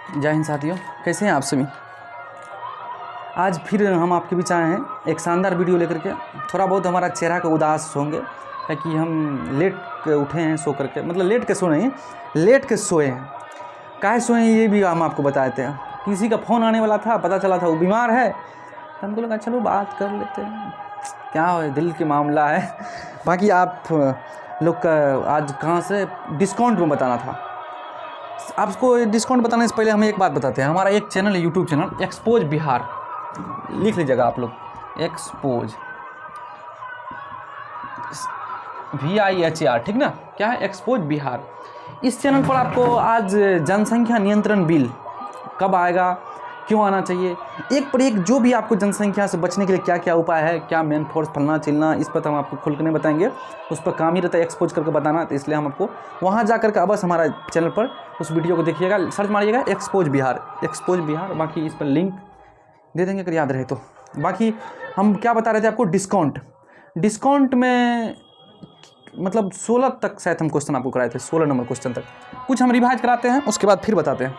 जय हिंद साथियों, कैसे हैं आप सभी। आज फिर हम आपके बीच आए हैं एक शानदार वीडियो लेकर के। थोड़ा बहुत हमारा चेहरा का उदास होंगे क्योंकि हम लेट के उठे हैं सो करके, मतलब लेट के सो नहीं, लेट के सोए हैं। काहे सोए हैं ये भी हम आपको बता देते हैं। किसी का फ़ोन आने वाला था, पता चला था वो बीमार है, तो हमको लगा चलो बात कर लेते हैं, क्या है दिल के मामला है। बाकी आप लोग का आज कहाँ से डिस्काउंट में बताना था। आपको डिस्काउंट बताने से पहले हम एक बात बताते हैं। हमारा एक चैनल है, यूट्यूब चैनल एक्सपोज बिहार, लिख लीजिएगा आप लोग, एक्सपोज VIHAR, ठीक ना। क्या है? एक्सपोज बिहार। इस चैनल पर आपको आज जनसंख्या नियंत्रण बिल कब आएगा, क्यों आना चाहिए, एक पर एक जो भी आपको जनसंख्या से बचने के लिए क्या क्या उपाय है, क्या मेन फोर्स फलना चिलना, इस पर तो हम आपको खुल कर नहीं बताएंगे। उस पर काम ही रहता है एक्सपोज करके बताना, तो इसलिए हम आपको वहाँ जा करके बस हमारा चैनल पर उस वीडियो को देखिएगा, सर्च मारिएगा एक्सपोज बिहार, एक्सपोज बिहार। बाकी इस पर लिंक दे देंगे अगर याद रहे तो। बाकी हम क्या बता रहे थे आपको, डिस्काउंट में मतलब 16 तक शायद हम क्वेश्चन आपको कराए थे, 16 नंबर क्वेश्चन तक। कुछ हम रिवाइज कराते हैं, उसके बाद फिर बताते हैं।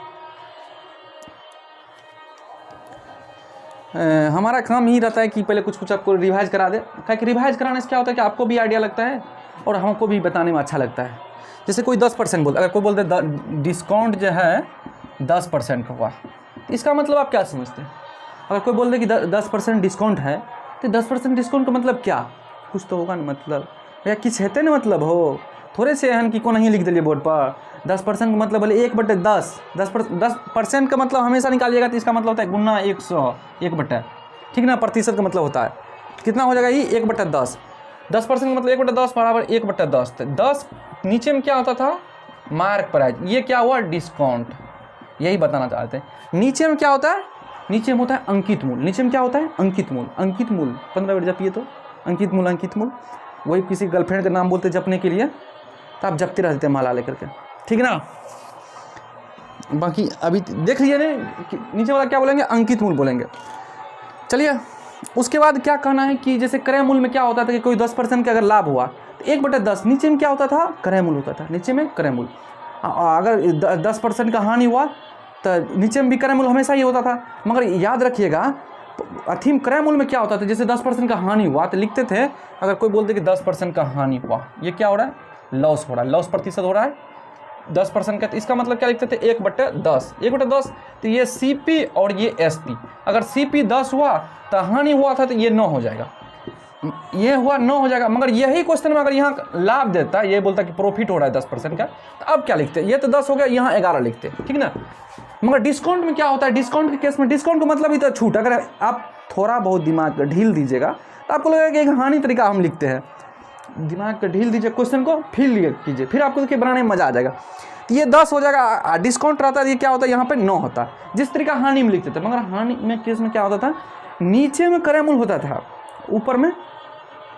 हमारा काम ही रहता है कि पहले कुछ आपको रिवाइज करा दे, क्योंकि रिवाइज कराने से क्या होता है कि आपको भी आइडिया लगता है और हमको भी बताने में अच्छा लगता है। जैसे कोई 10% बोल, अगर कोई बोलते डिस्काउंट जो है 10% का हुआ, तो इसका मतलब आप क्या समझते हैं। अगर कोई बोल दे कि 10% डिस्काउंट है, तो 10% डिस्काउंट का मतलब क्या, कुछ तो होगा ना, मतलब या किस हेते ना, मतलब हो थोड़े से हन कि को नहीं लिख दिए बोर्ड पर। 10% का मतलब बोले 1/10, 10% का मतलब हमेशा निकालिएगा तो इसका मतलब होता है गुना 100, 1/, ठीक ना। प्रतिशत का मतलब होता है कितना हो जाएगा, ये 1/10। 10% का मतलब 1/10 बराबर 1/10। तो 10 नीचे में क्या होता था, मार्क प्राइस, ये क्या हुआ डिस्काउंट, यही बताना चाहते हैं। नीचे में क्या होता है, नीचे में होता है अंकित मूल। नीचे में क्या होता है, अंकित मूल। अंकित मूल 15 मिनट जपिए तो अंकित मूल, अंकित मूल वही किसी गर्लफ्रेंड का नाम बोलते जपने के लिए, तो आप जपते रहते हैं माला लेकर के, ठीक ना। बाकी अभी देख लीजिए नीचे वाला क्या बोलेंगे, अंकित मूल बोलेंगे। चलिए उसके बाद क्या कहना है कि जैसे क्रय मूल में क्या होता था कि कोई 10% का अगर लाभ हुआ तो 1/10 नीचे में क्या होता था, क्रय मूल होता था, नीचे में क्रय मूल। अगर 10% का हानि हुआ तो नीचे में भी क्रय मूल हमेशा ही होता था। मगर याद रखिएगा अथीम क्रय मूल में क्या होता था, जैसे 10% का हानि हुआ तो लिखते थे, अगर कोई बोलते कि 10% का हानि हुआ, ये क्या हो रहा है, लॉस हो रहा है, लॉस प्रतिशत हो रहा है 10% का, तो इसका मतलब क्या लिखते थे 1/10, 1/10। तो ये CP और ये SP, अगर CP 10 हुआ तो हानि हुआ था तो ये 9 हो जाएगा, ये हुआ 9 हो जाएगा। मगर यही क्वेश्चन में अगर यहाँ लाभ देता, ये बोलता कि प्रॉफिट हो रहा है 10% का, तो अब क्या लिखते, ये तो 10 हो गया, यहाँ 11 लिखते, ठीक ना। मगर डिस्काउंट में क्या होता है, डिस्काउंट के केस में डिस्काउंट का मतलब ही तो छूट। अगर आप थोड़ा बहुत दिमाग ढील दीजिएगा तो आपको लगेगा कि एक हानि तरीका हम लिखते हैं। दिमाग का ढील दीजिए, क्वेश्चन को फिर कीजिए, फिर आपको देखिए बनाने में मजा आ जाएगा। तो ये 10 हो जाएगा, डिस्काउंट रहता है, ये क्या होता है यहाँ पे 9 होता है, जिस तरीका हानि में लिखते थे। मगर हानि में केस में क्या होता था, नीचे में क्रय मूल होता था, ऊपर में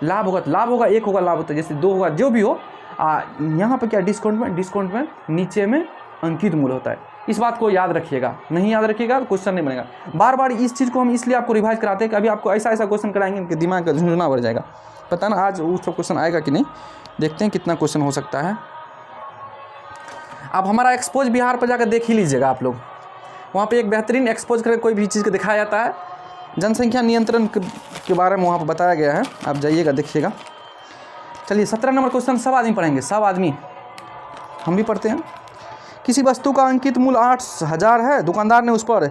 लाभ होगा, तो लाभ होगा 1 होगा, लाभ होता है जैसे 2 होगा, जो भी हो। यहाँ पे क्या डिस्काउंट में नीचे में अंकित मूल होता है। इस बात को याद रखिएगा, नहीं याद रखिएगा तो क्वेश्चन नहीं बनेगा। बार बार इस चीज़ को हम इसलिए आपको रिवाइज कराते हैं कि अभी आपको ऐसा क्वेश्चन कराएंगे कि दिमाग का झुंझुना बढ़ जाएगा। पता ना आज उस सब क्वेश्चन आएगा कि नहीं, देखते हैं कितना क्वेश्चन हो सकता है। आप हमारा एक्सपोज बिहार पर जाकर देख ही लीजिएगा आप लोग, वहाँ पे एक बेहतरीन एक्सपोज करके कोई भी चीज़ को दिखाया जाता है, जनसंख्या नियंत्रण के बारे में वहाँ पर बताया गया है, आप जाइएगा देखिएगा। चलिए 17 नंबर क्वेश्चन सब आदमी पढ़ेंगे, सब आदमी, हम भी पढ़ते हैं। किसी वस्तु का अंकित मूल्य 8,000 है, दुकानदार ने उस पर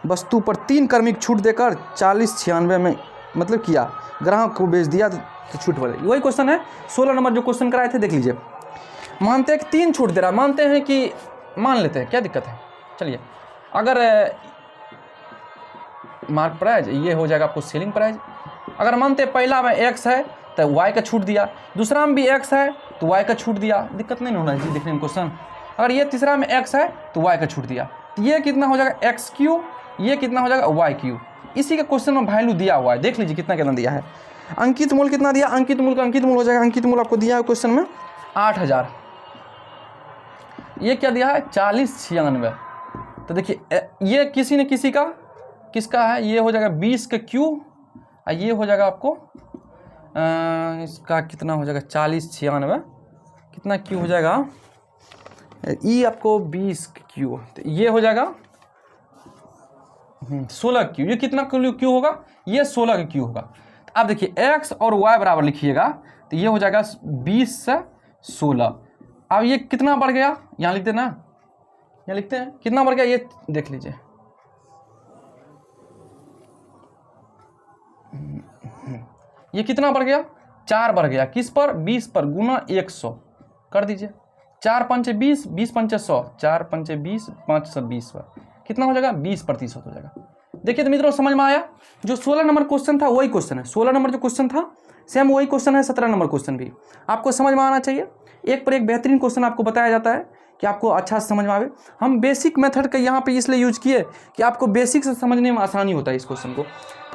वस्तु पर 3 क्रमिक छूट देकर 4096 में मतलब किया, ग्राहक को बेच दिया तो छूट बढ़े। वही क्वेश्चन है 16 नंबर जो क्वेश्चन कराए थे, देख लीजिए। मानते हैं कि 3 छूट दे रहा, मानते हैं कि मान लेते हैं, क्या दिक्कत है। चलिए अगर मार्क प्राइस ये हो जाएगा आपको सेलिंग प्राइस। अगर मानते हैं पहला में X है तो Y का छूट दिया, दूसरा में भी X है तो Y का छूट दिया, दिक्कत नहीं होना चाहिए देखने में क्वेश्चन। अगर ये तीसरा में X है तो Y का छूट दिया, तो ये कितना हो जाएगा XQ, ये कितना हो जाएगा YQ। इसी का क्वेश्चन में वैल्यू दिया हुआ है, देख लीजिए कितना कितना दिया है। अंकित मूल कितना दिया, अंकित मूल का अंकित मूल हो जाएगा, अंकित मूल आपको दिया है क्वेश्चन में 8000, ये क्या दिया है 4096। तो देखिए ये किसी न किसी का, किसका है, ये हो जाएगा 20 का Q, और ये हो जाएगा आपको इसका कितना हो जाएगा 4096, कितना Q हो जाएगा, ई आपको 20 Q, तो ये हो जाएगा 16 क्यू, ये कितना क्यू होगा, ये 16 का क्यू होगा। तो आप देखिए x और y बराबर लिखिएगा तो ये हो जाएगा 20 से 16। अब ये कितना बढ़ गया, यहाँ लिखते हैं ना, यहाँ लिखते हैं कितना बढ़ गया, ये देख लीजिए, ये कितना बढ़ गया, 4 बढ़ गया, किस पर, 20 पर, गुना 100 कर दीजिए, 4 पंचे 20, 20 पंचे 100, 4 पंचे 20, 520 पर कितना हो जाएगा, 20% हो जाएगा। देखिए तो मित्रों समझ में आया, जो 16 नंबर क्वेश्चन था वही क्वेश्चन है, 16 नंबर जो क्वेश्चन था सेम वही क्वेश्चन है, 17 नंबर क्वेश्चन भी आपको समझ में आना चाहिए। एक पर एक बेहतरीन क्वेश्चन आपको बताया जाता है कि आपको अच्छा से समझ में आवे। हम बेसिक मेथड का यहाँ पे इसलिए यूज किए कि आपको बेसिक से समझने में आसानी होता है इस क्वेश्चन को।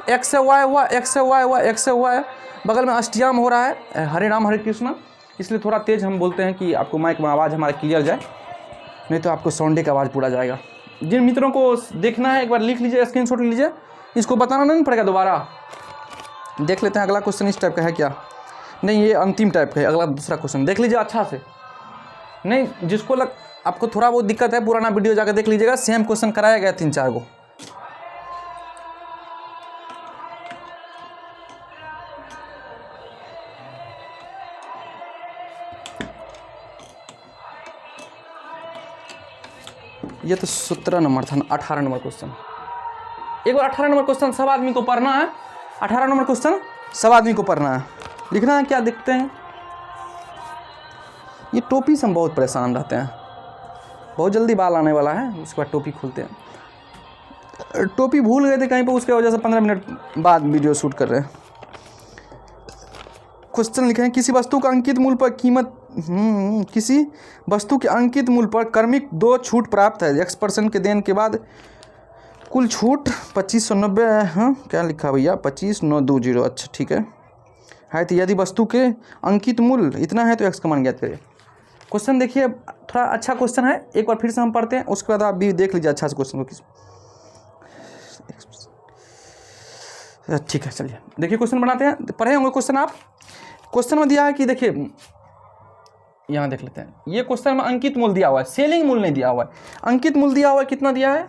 एक्स से वाई हुआ, एक्स से वाई हुआ, एक्स से वाई, बगल में अष्टयाम हो रहा है, हरे राम हरे कृष्णा, इसलिए थोड़ा तेज़ हम बोलते हैं कि आपको माइक में आवाज़ हमारा क्लियर जाए, नहीं तो आपको साउंडे का आवाज़ पूरा जाएगा। जिन मित्रों को देखना है एक बार लिख लीजिए, स्क्रीनशॉट लीजिए, इसको बताना नहीं पड़ेगा दोबारा। देख लेते हैं अगला क्वेश्चन इस टाइप का है क्या, नहीं ये अंतिम टाइप का है, अगला दूसरा क्वेश्चन देख लीजिए अच्छा से। नहीं जिसको आपको थोड़ा बहुत दिक्कत है पुराना वीडियो जाकर देख लीजिएगा, सेम क्वेश्चन कराया गया 3-4 गो। ये तो 17 नंबर था ना, 18 नंबर क्वेश्चन, एक बार 18 नंबर क्वेश्चन सब आदमी को पढ़ना है, 18 नंबर क्वेश्चन सब आदमी को पढ़ना है, लिखना है क्या देखते हैं। ये टोपी से हम बहुत परेशान रहते हैं, बहुत जल्दी बाल आने वाला है, उसके बाद टोपी खोलते हैं, टोपी भूल गए थे कहीं पर, उसके वजह से 15 मिनट बाद वीडियो शूट कर रहे हैं। क्वेश्चन लिखे हैं, किसी वस्तु का अंकित मूल्य पर कीमत किसी वस्तु के अंकित मूल्य पर क्रमिक 2 छूट प्राप्त है, x% के देन के बाद कुल छूट 2590 है। हाँ क्या लिखा भैया, 25,920, अच्छा ठीक है तो यदि वस्तु के अंकित मूल्य इतना है तो x का मान ज्ञात करिए। क्वेश्चन देखिए थोड़ा अच्छा क्वेश्चन है, एक बार फिर से हम पढ़ते हैं, उसके बाद आप भी देख लीजिए अच्छा से क्वेश्चन को। ठीक है चलिए देखिए क्वेश्चन बनाते हैं, पढ़े होंगे क्वेश्चन आप। क्वेश्चन में दिया है कि देखिए यहाँ देख लेते हैं, ये क्वेश्चन में अंकित मूल्य दिया हुआ है, सेलिंग मूल्य नहीं दिया हुआ है। अंकित मूल्य दिया हुआ है, कितना दिया है,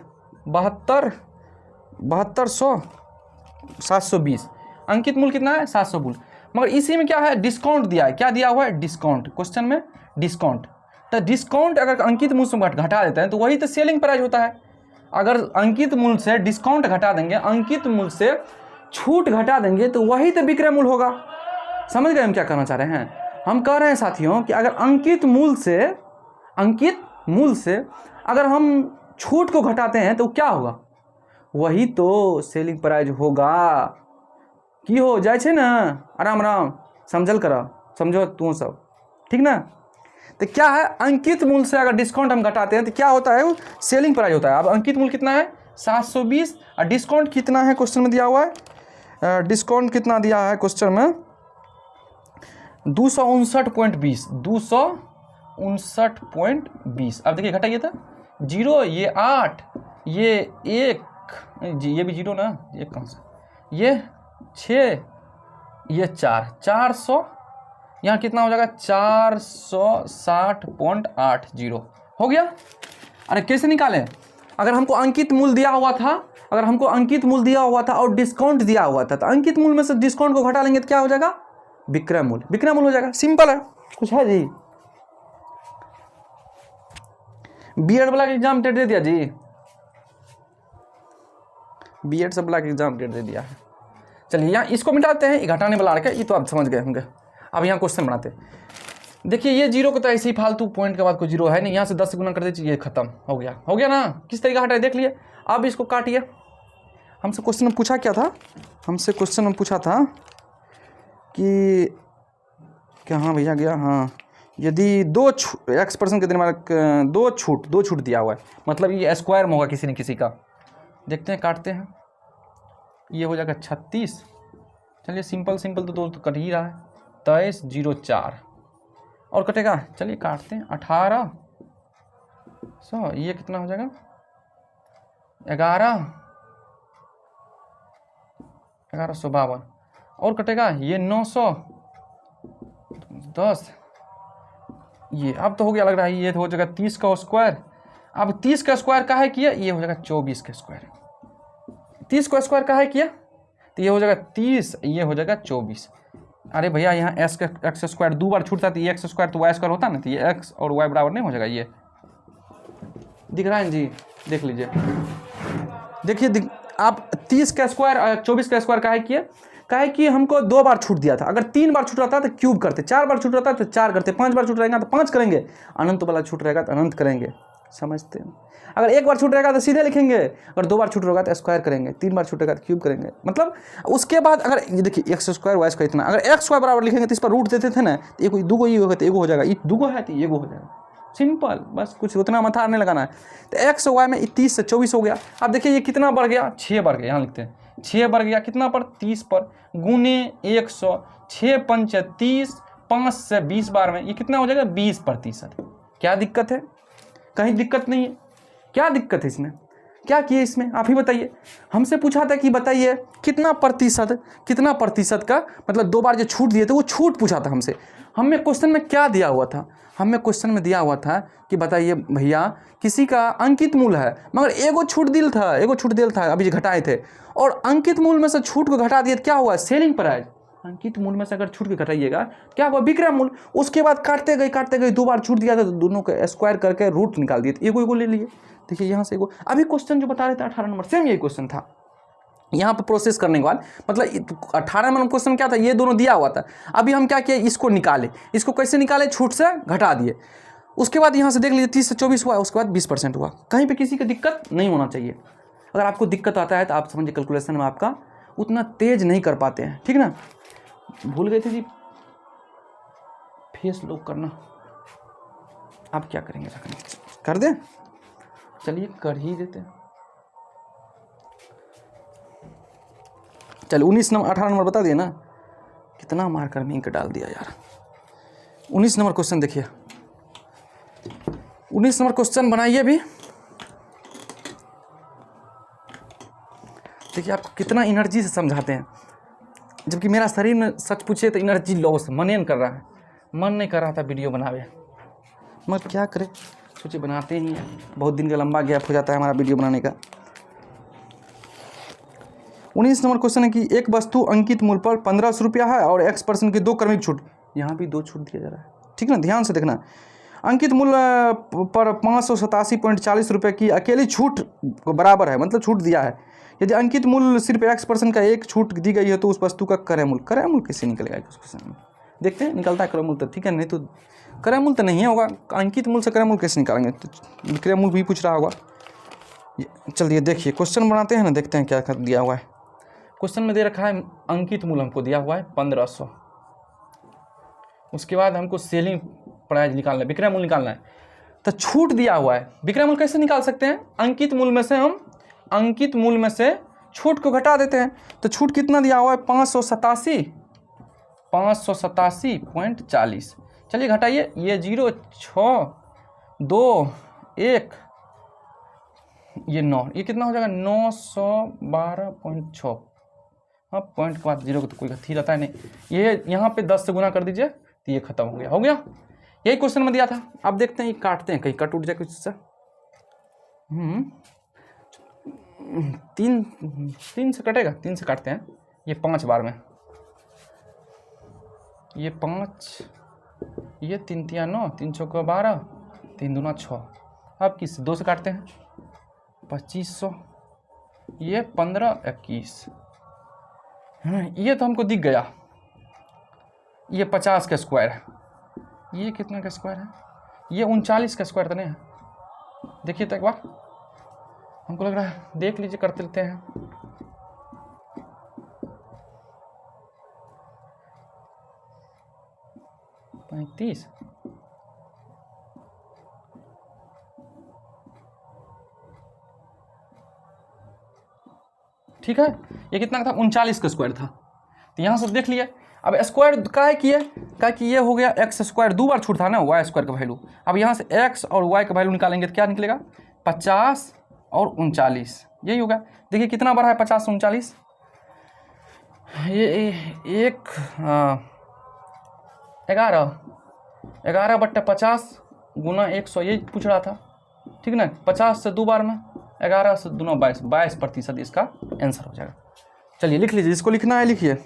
720, अंकित मूल्य कितना है 700 मूल्य, मगर इसी में क्या है डिस्काउंट दिया है, क्या दिया हुआ है डिस्काउंट, क्वेश्चन में डिस्काउंट। तो डिस्काउंट अगर अंकित मूल्य से घटा देते हैं तो वही तो सेलिंग प्राइस होता है। अगर अंकित मूल्य से डिस्काउंट घटा देंगे, अंकित मूल्य से छूट घटा देंगे तो वही तो विक्रय मूल्य होगा। समझ गए हम क्या करना चाह रहे हैं, हम कह रहे हैं साथियों कि अगर अंकित मूल्य से अगर हम छूट को घटाते हैं तो क्या होगा, वही तो सेलिंग प्राइस होगा। की हो जाए छे ना, आराम आराम समझल करा, समझो तू सब ठीक ना। तो क्या है, अंकित मूल्य से अगर डिस्काउंट हम घटाते हैं तो क्या होता है, वो सेलिंग प्राइस होता है। अब अंकित मूल्य कितना है 720 और डिस्काउंट कितना है क्वेश्चन में दिया हुआ है, डिस्काउंट कितना दिया है क्वेश्चन में 259.20, 259.20। अब देखिए घटाइए तो 0, ये 8, ये 1, ये भी 0 ना, ये कौन सा, ये 6, ये 400, यहाँ कितना हो जाएगा 460.80 हो गया। अरे कैसे निकालें, अगर हमको अंकित मूल्य दिया हुआ था, और डिस्काउंट दिया हुआ था, तो अंकित मूल्य में से डिस्काउंट को घटा लेंगे तो क्या हो जाएगा विक्रय मूल्य हो जाएगा। सिंपल है, कुछ है जी। बीएड वाला एग्जाम डेट दे दिया जी, बीएड सब वाला एग्जाम डेट दे दिया है। चलिए यहाँ इसको मिटाते हैं, घटाने वाला रखे, ये तो आप समझ गए होंगे। अब यहाँ क्वेश्चन बनाते हैं, देखिए ये 0 को तो ऐसे ही फालतू पॉइंट के बाद कोई 0 है नहीं, यहाँ से 10 से गुना कर दीजिए, ये खत्म हो गया ना। किस तरीका हटाए देख लिए। अब इसको काटिए। हमसे क्वेश्चन में पूछा क्या था, हमसे क्वेश्चन में पूछा था कि क्या, हाँ भैया गया, हाँ यदि 2 x% के दिन में 2 छूट दिया हुआ है, मतलब ये स्क्वायर में होगा किसी न किसी का। देखते हैं काटते हैं, ये हो जाएगा 36। चलिए सिंपल तो 2 तो कट ही रहा है, 2304 और कटेगा। चलिए काटते हैं 18 100, ये कितना हो जाएगा 1152 और कटेगा ये 910। ये अब तो हो गया लग रहा है, ये तो हो जाएगा 30 का स्क्वायर। अब 30 का स्क्वायर का है किया, ये हो जाएगा 24 का स्क्वायर। 30 को स्क्वायर कहा है किया तो ये हो जाएगा 30, ये हो जाएगा 24। अरे भैया यहाँ एक्स स्क्वायर 2 बार छूटता तो ये एक्स स्क्वायर तो वाई स्क्वायर होता ना, तो ये एक्स और वाई बराबर नहीं हो जाएगा। ये दिख रहा है जी, देख लीजिए, देखिए आप 30 का स्क्वायर और 24 का स्क्वायर काहे कि हमको 2 बार छूट दिया था। अगर 3 बार छूट रहा था तो क्यूब करते, 4 बार छूट रहा था तो 4 करते, 5 बार छूट रहेगा तो 5 करेंगे, अनंत वाला छूट रहेगा तो अनंत करेंगे। समझते हैं? अगर 1 बार छूट रहेगा तो सीधे लिखेंगे, अगर 2 बार छूट रहेगा तो स्क्वायर करेंगे, 3 बार छूटेगा तो क्यूब करेंगे। मतलब उसके बाद अगर ये देखिए एक्स स्क्वायर वाई स्क्वायर इतना, अगर एक्स स्क्वायर बराबर लिखेंगे तो इस पर रूट देते थे ना, तो एक दो ये होगा तो एगो हो जाएगा, ये दो है तो एगो हो जाएगा। सिंपल, बस कुछ उतना माथा नहीं लगाना है। तो एक्स वाई में 30 से 24 हो गया। अब देखिए ये कितना बढ़ गया, 6 बढ़ गया, यहाँ लिखते हैं 6 बढ़ गया कितना पर 30 पर, गुने 100, 6 पंच 30, 5 से 20 बार में ये कितना हो जाएगा 20%। क्या दिक्कत है? कहीं दिक्कत नहीं है। क्या दिक्कत है इसमें? क्या किए इसमें आप ही बताइए। हमसे पूछा था कि बताइए कितना प्रतिशत का मतलब 2 बार जो छूट दिए थे वो छूट पूछा था हमसे। हमें क्वेश्चन में क्या दिया हुआ था? हमें क्वेश्चन में दिया हुआ था कि बताइए भैया किसी का अंकित मूल है मगर एगो छूट दिल था अभी घटाए थे, और अंकित मूल में से छूट को घटा दिए, क्या हुआ सेलिंग प्राइस। अंकित मूल में से अगर छूट के घटाइएगा क्या हुआ विक्रय मूल। उसके बाद काटते गए 2 बार छूट दिया था तो दोनों को स्क्वायर करके रूट निकाल दिए, एगो ले लिए। देखिए यहाँ से एगो अभी क्वेश्चन जो बता रहे थे 18 नंबर सेम यही क्वेश्चन था। यहाँ पे प्रोसेस करने के बाद मतलब 18 नंबर क्वेश्चन क्या था, ये दोनों दिया हुआ था। अभी हम क्या किए, इसको निकाले। इसको कैसे निकाले, छूट से घटा दिए। उसके बाद यहाँ से देख लीजिए 30 से 24 हुआ, उसके बाद 20% हुआ। कहीं पे किसी को दिक्कत नहीं होना चाहिए। अगर आपको दिक्कत आता है तो आप समझिए कैलकुलेशन में आपका उतना तेज नहीं कर पाते हैं, ठीक ना। भूल गए थे जी फेस लॉक करना, आप क्या करेंगे, कर दें, चलिए कर ही देते हैं। चलो 19 नंबर 18 नंबर बता दिए ना, कितना मार कर मिंक डाल दिया यार। 19 नंबर क्वेश्चन देखिए, 19 नंबर क्वेश्चन बनाइए भी। देखिए आपको कितना एनर्जी से समझाते हैं, जबकि मेरा शरीर में सच पूछे तो एनर्जी लॉस, मन नहीं कर रहा है, मन नहीं कर रहा था वीडियो बनावे, मगर क्या करें, सोचे बनाते ही हैं। बहुत दिन का लंबा गैप हो जाता है हमारा वीडियो बनाने का। 19 नंबर क्वेश्चन है कि एक वस्तु अंकित मूल्य पर 1500 रुपया है और X% की 2 क्रमिक छूट, यहाँ भी 2 छूट दिया जा रहा है, ठीक ना, ध्यान से देखना। अंकित मूल्य पर 587.40 रुपये की अकेली छूट बराबर है, मतलब छूट दिया है। यदि अंकित मूल्य सिर्फ X% का एक छूट दी गई है तो उस वस्तु का क्रय मूल्य कैसे निकलेगा इस क्वेश्चन में। देखते हैं निकलता है क्रय मूल्य तो ठीक है, नहीं तो क्रय मूल्य तो नहीं होगा, अंकित मूल्य से क्रय मूल्य कैसे निकालेंगे, तो विक्रय मूल्य भी पूछ रहा होगा। चलिए देखिए क्वेश्चन बनाते हैं ना, देखते हैं क्या दिया हुआ है। क्वेश्चन में दे रखा है अंकित मूल्य हमको दिया हुआ है 1500, उसके बाद हमको सेलिंग प्राइस निकालना है, विक्रय मूल्य निकालना है, तो छूट दिया हुआ है। विक्रय मूल्य कैसे निकाल सकते हैं, अंकित मूल्य में से हम अंकित मूल्य में से छूट को घटा देते हैं। तो छूट कितना दिया हुआ है 587.40। चलिए घटाइए, ये 0 6 2 1 ये 9, ये कितना हो जाएगा 912.6। हाँ पॉइंट के बाद 0 को तो कोई ही रहता है नहीं, ये यहाँ पे 10 से गुना कर दीजिए तो ये खत्म हो गया। यही क्वेश्चन में दिया था। अब देखते हैं ये काटते हैं, कहीं कट उठ जाए कुछ से। 3 से कटेगा, 3 से काटते हैं, ये 5 बार में, ये 5, ये 3 3 9, 3 6 12, 3 दूना 6। अब किस 2 से काटते हैं 2500, ये 15 21। ये तो हमको दिख गया, ये 50 का स्क्वायर है, ये कितना का स्क्वायर है, ये 39 का स्क्वायर तो नहीं है। देखिए तो एक बार, हमको लग रहा है, देख लीजिए करते लेते हैं। पैंतीस, ठीक है, ये कितना था 39 का स्क्वायर था, तो यहाँ से देख लिए। अब स्क्वायर का किए कि ये हो गया एक्स स्क्वायर, 2 बार छूट था ना वाई स्क्वायर का वैल्यू। अब यहाँ से एक्स और वाई का वैल्यू निकालेंगे तो क्या निकलेगा 50 और 39, यही होगा। देखिए कितना बड़ा है 50 से 39, ये 11/50 गुना 100, यही पूछ रहा था, ठीक ना। 50 से 2 बार में 11 से दूना 22, 22% इसका आंसर हो जाएगा। चलिए लिख लीजिए, जिसको लिखना है लिखिए।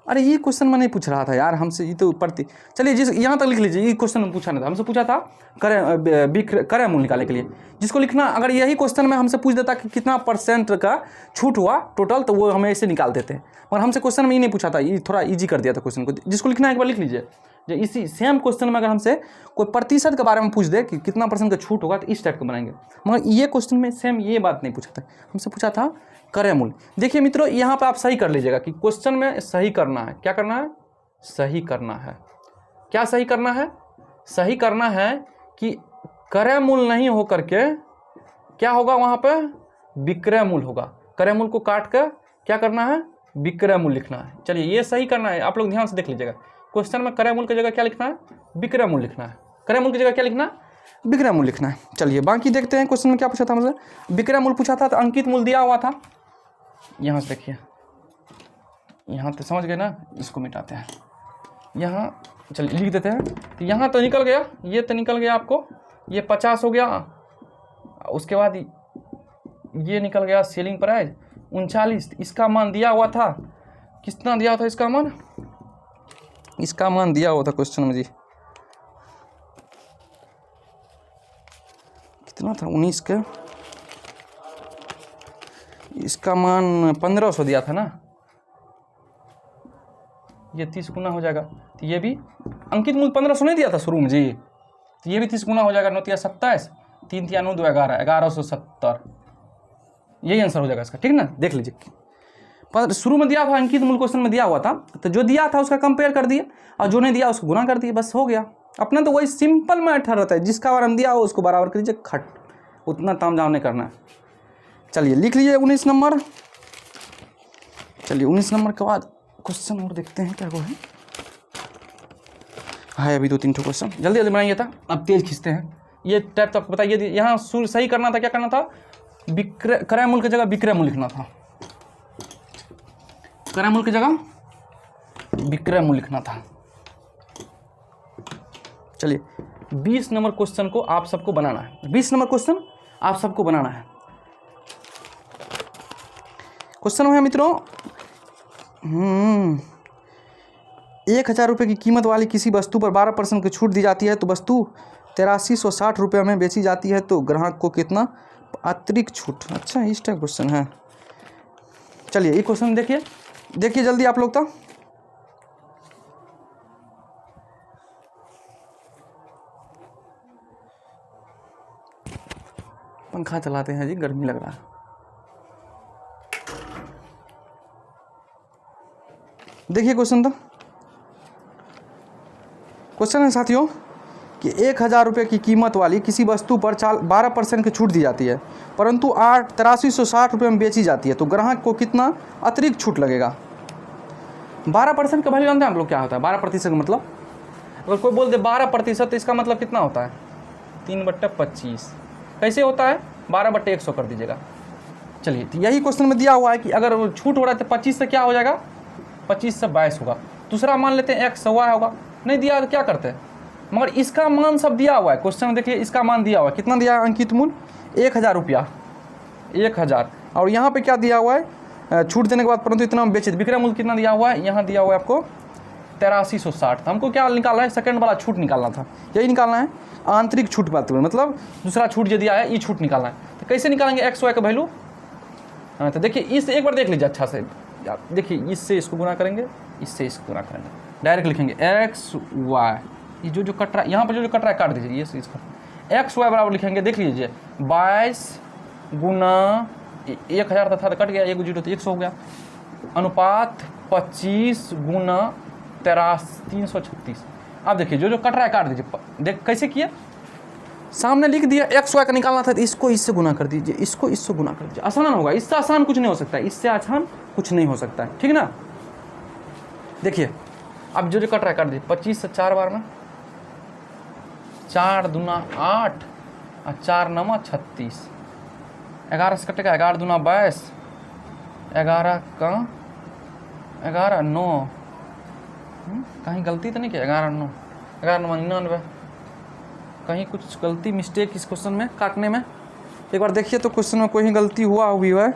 अरे ये क्वेश्चन मैं नहीं पूछ रहा था यार हमसे, ये तो पढ़ती। चलिए जिस यहाँ तक लिख लीजिए, ये क्वेश्चन पूछा नहीं था हमसे, पूछा था क्रय मूल्य निकालने के लिए। जिसको लिखना, अगर यही क्वेश्चन में हमसे पूछ देता कि कितना % का छूट हुआ टोटल, तो वो हमें ऐसे निकाल देते हैं। मगर हमसे क्वेश्चन में ये नहीं पूछा था, ये थोड़ा ईजी कर दिया था क्वेश्चन को। जिसको लिखना है एक बार लिख लीजिए। जो इसी सेम क्वेश्चन में अगर हमसे कोई प्रतिशत के बारे में पूछ दे कि कितना % का छूट होगा, तो इस टाइप का बनाएंगे। मगर ये क्वेश्चन में सेम ये बात नहीं पूछा था, हमसे पूछा था क्रय मूल्य। देखिए मित्रों, यहाँ पे आप सही कर लीजिएगा कि क्वेश्चन में सही करना है। क्या करना है? सही करना है। क्या सही करना है? सही करना है कि क्रय मूल्य नहीं हो करके क्या होगा वहाँ पे? विक्रय मूल्य होगा। क्रय मूल्य को काट कर क्या करना है? विक्रय मूल्य लिखना है। चलिए ये सही करना है, आप लोग ध्यान से देख लीजिएगा। क्वेश्चन में क्रय मूल्य की जगह क्या लिखना है? विक्रय मूल्य लिखना है। क्रय मूल्य की जगह क्या लिखना है? विक्रय मूल्य लिखना है। चलिए बाकी देखते हैं क्वेश्चन में क्या पूछा था हमसे। विक्रय मूल्य पूछा था, तो अंकित मूल्य दिया हुआ था। यहाँ से देखिए, यहाँ तो समझ गए ना, इसको मिटाते हैं। यहाँ चलिए लिख देते हैं। तो यहाँ तो निकल गया, ये तो निकल गया आपको, ये 50 हो गया। उसके बाद ये निकल गया सेलिंग प्राइस 39। इसका मान दिया हुआ था, कितना दिया था इसका मान? इसका मान दिया हुआ था क्वेश्चन में जी, कितना था? 19 का। इसका मान 1500 दिया था ना, ये 30 गुना हो जाएगा। तो ये भी अंकित मूल्य 1500 नहीं दिया था शुरू में जी, तो ये भी 30 गुना हो जाएगा। 9 × 27, 3 × 9 = 11, 1170। यही आंसर हो जाएगा इसका, ठीक ना? देख लीजिए, पर शुरू में दिया था अंकित मूल्य, क्वेश्चन में दिया हुआ था, तो जो दिया था उसका कंपेयर कर दिए और जो नहीं दिया उसको गुना कर दिए, बस हो गया। अपना तो वही सिंपल मैथड रहता है, जिसका बार हम दिया हो उसको बराबर कर दीजिए, खट, उतना तामझाम नहीं करना है। चलिए लिख लीजिए 19 नंबर। चलिए 19 नंबर के बाद क्वेश्चन और देखते हैं क्या वो है अभी 2-3 ठो क्वेश्चन जल्दी जल्दी बनाइए था, अब तेज खींचते हैं। ये टाइप तक बताइए, यहाँ सही करना था, क्या करना था? क्रय मूल्य की जगह विक्रय मूल्य लिखना था। क्रय मूल्य की जगह विक्रय मूल्य लिखना था। चलिए 20 नंबर क्वेश्चन को आप सबको बनाना है। 20 नंबर क्वेश्चन आप सबको बनाना है। क्वेश्चन है मित्रों, 1000 रुपये की कीमत वाली किसी वस्तु पर 12% की छूट दी जाती है, तो वस्तु 8360 रुपये में बेची जाती है, तो ग्राहक को कितना अतिरिक्त छूट? अच्छा इस टाइप क्वेश्चन है। चलिए ये क्वेश्चन देखिए जल्दी आप लोग। तो पंखा चलाते हैं जी, गर्मी लग रहा है। देखिए क्वेश्चन, तो क्वेश्चन है साथियों कि 1000 रुपये की कीमत वाली किसी वस्तु पर 12% की छूट दी जाती है, परंतु 8360 रुपये में बेची जाती है, तो ग्राहक को कितना अतिरिक्त छूट लगेगा? 12% का वैल्यू जानते हैं आप लोग क्या होता है? 12% का मतलब, अगर कोई बोल दे 12%, तो इसका मतलब कितना होता है? 3/25। कैसे होता है? 12/100 कर दीजिएगा। चलिए तो यही क्वेश्चन में दिया हुआ है कि अगर छूट हो रहा है तो 25 से क्या हो जाएगा? 25 से 22 होगा। दूसरा मान लेते हैं 100 होगा, नहीं दिया तो क्या करते हैं? मगर इसका मान सब दिया हुआ है क्वेश्चन में, देखिए इसका मान दिया हुआ है, कितना दिया है अंकित मूल्य? 1000 रुपया, 1000। और यहाँ पे क्या दिया हुआ है? छूट देने के बाद परंतु इतना में बेचे। विक्रय मूल्य कितना दिया हुआ है? यहाँ दिया हुआ है आपको 8360। हमको क्या निकालना है? सेकंड वाला छूट निकालना था, यही निकालना है। आंतरिक छूट बात करें, मतलब दूसरा छूट जो दिया है ये छूट निकालना है। तो कैसे निकालेंगे एक्स वाई का वैल्यू? हाँ तो देखिए इस एक बार देख लीजिए अच्छा से, देखिए इससे इसको गुना करेंगे, इससे इसको गुना करेंगे, डायरेक्ट लिखेंगे एक्स वाई। ये जो कट रहा है यहाँ पर, जो कट रहा है काट दीजिए, ये इसका एक्स वाई बराबर लिखेंगे। देख लीजिए 22 गुना 1000 था तो कट गया, 1 0 तो 100 हो गया, अनुपात 25 गुना 336। अब देखिए जो कट रहा है काट दीजिए। देख कैसे किए, सामने लिख दिया एक्स वाई का निकालना था, तो इसको इससे गुना कर दीजिए, इसको इससे गुना कर दीजिए, आसान होगा। इससे आसान कुछ नहीं हो सकता है, इससे आसान कुछ नहीं हो सकता है, ठीक ना? देखिए अब जो कट रहा है काट दीजिए। 25 से 4 बार में 4 दूना 8 और 4 9 36। 11 से कटेगा, 11 दूना 22, 11 का 11 9, कहीं गलती तो नहीं किया? 11 9, 11 9 99, कहीं कुछ गलती मिस्टेक इस क्वेश्चन में काटने में? एक बार देखिए तो क्वेश्चन में कोई गलती हुआ भी है।